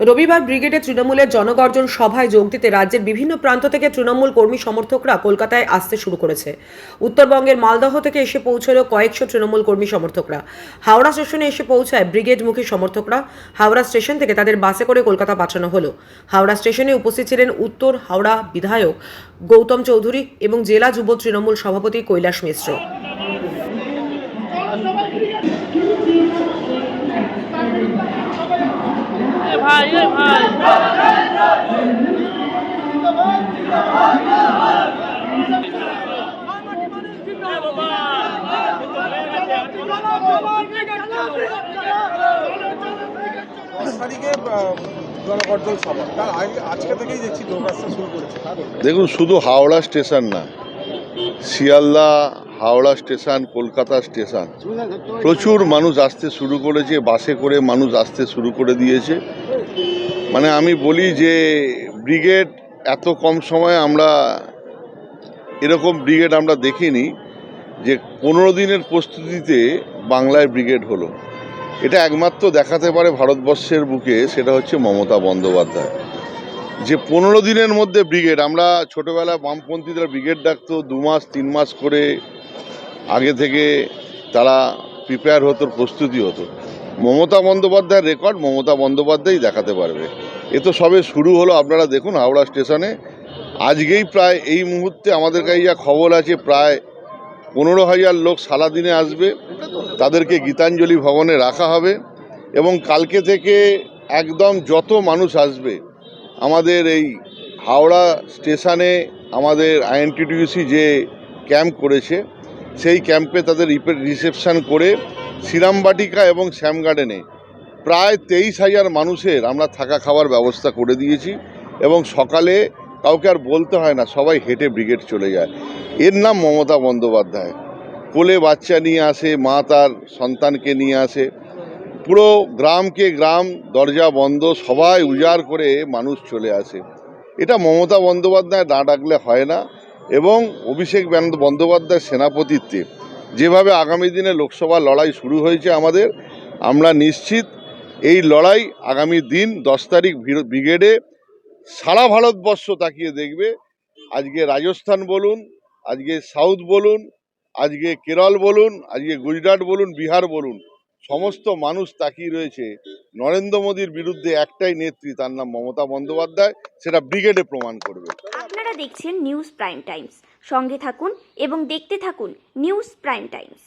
রবিবার ব্রিগেডে তৃণমূলের জনগর্জন সভায় যোগ দিতে রাজ্যের বিভিন্ন প্রান্ত থেকে তৃণমূল কর্মী সমর্থকরা কলকাতায় আসতে শুরু করেছে। উত্তরবঙ্গের মালদহ থেকে এসে পৌঁছলো কয়েকশো তৃণমূল কর্মী সমর্থকরা। হাওড়া স্টেশনে এসে পৌঁছায় ব্রিগেডমুখী সমর্থকরা। হাওড়া স্টেশন থেকে তাদের বাসে করে কলকাতা পাঠানো হলো। হাওড়া স্টেশনে উপস্থিত ছিলেন উত্তর হাওড়া বিধায়ক গৌতম চৌধুরী এবং জেলা যুব তৃণমূল সভাপতি কৈলাস মিশ্র। ভাই ভাই জনগর্জন সভা তার আজকে থেকেই দেখছি লোক আসতে শুরু করেছে। দেখুন, শুধু হাওড়া স্টেশন না, শিয়ালদা, হাওড়া স্টেশন, কলকাতা স্টেশন, প্রচুর মানুষ আসতে শুরু করেছে। বাসে করে মানুষ আসতে শুরু করে দিয়েছে। মানে আমি বলি যে ব্রিগেড এত কম সময়ে আমরা এরকম ব্রিগেড আমরা দেখিনি যে 15 দিনের প্রস্তুতিতে বাংলায় ব্রিগেড হলো। এটা একমাত্র দেখাতে পারে ভারতবর্ষের বুকে, সেটা হচ্ছে মমতা বন্দ্যোপাধ্যায়। যে 15 দিনের মধ্যে ব্রিগেড, আমরা ছোটোবেলায় বামপন্থীরা ব্রিগেড ডাকতো 2 মাস 3 মাস করে আগে থেকে তারা প্রিপেয়ার হতো, প্রস্তুতি হতো। মমতা বন্দ্যোপাধ্যায়ের রেকর্ড মমতা বন্দ্যোপাধ্যায়ই দেখাতে পারবে। এ তো সবে শুরু হলো। আপনারা দেখুন হাওড়া স্টেশনে আজকেই প্রায় এই মুহূর্তে আমাদের কাছে যা খবর আছে প্রায় 15,000 লোক সারাদিনে আসবে। তাদেরকে গীতাঞ্জলি ভবনে রাখা হবে এবং কালকে থেকে একদম যত মানুষ আসবে আমাদের এই হাওড়া স্টেশনে আমাদের আইএনটিটিউসি যে ক্যাম্প করেছে সেই ক্যাম্পে তাদের রিসেপশন করে শ্রীরামবাটিকা এবং শ্যাম গার্ডেনে প্রায় 23,000 মানুষের আমরা থাকা খাওয়ার ব্যবস্থা করে দিয়েছি এবং সকালে কাউকে আর বলতে হয় না, সবাই হেঁটে ব্রিগেড চলে যায়। এর নাম মমতা বন্দ্যোপাধ্যায়। কোলে বাচ্চা নিয়ে আসে, মা তার সন্তানকে নিয়ে আসে, পুরো গ্রামকে গ্রাম দরজা বন্ধ, সবাই উজাড় করে মানুষ চলে আসে। এটা মমতা বন্দ্যোপাধ্যায় না ডাকলে হয় না। এবং অভিষেক বন্দ্যোপাধ্যায়ের সেনাপতিত্বে যেভাবে আগামী দিনে লোকসভা লড়াই শুরু হয়েছে আমাদের, আমরা নিশ্চিত এই লড়াই আগামী দিন 10 তারিখ ব্রিগেডে সারা ভারতবর্ষ তাকিয়ে দেখবে। আজকে রাজস্থান বলুন, আজকে সাউথ বলুন, আজকে কেরল বলুন, আজকে গুজরাট বলুন, বিহার বলুন, সমস্ত মানুষ তাকিয়ে রয়েছে নরেন্দ্র মোদীর বিরুদ্ধে একটাই নেত্রী, তার নাম মমতা বন্দ্যোপাধ্যায়। সেটা ব্রিগেডে প্রমাণ করবে। আপনারা দেখছেন নিউজ প্রাইম টাইমস। সঙ্গে থাকুন এবং দেখতে থাকুন নিউজ প্রাইম টাইমস।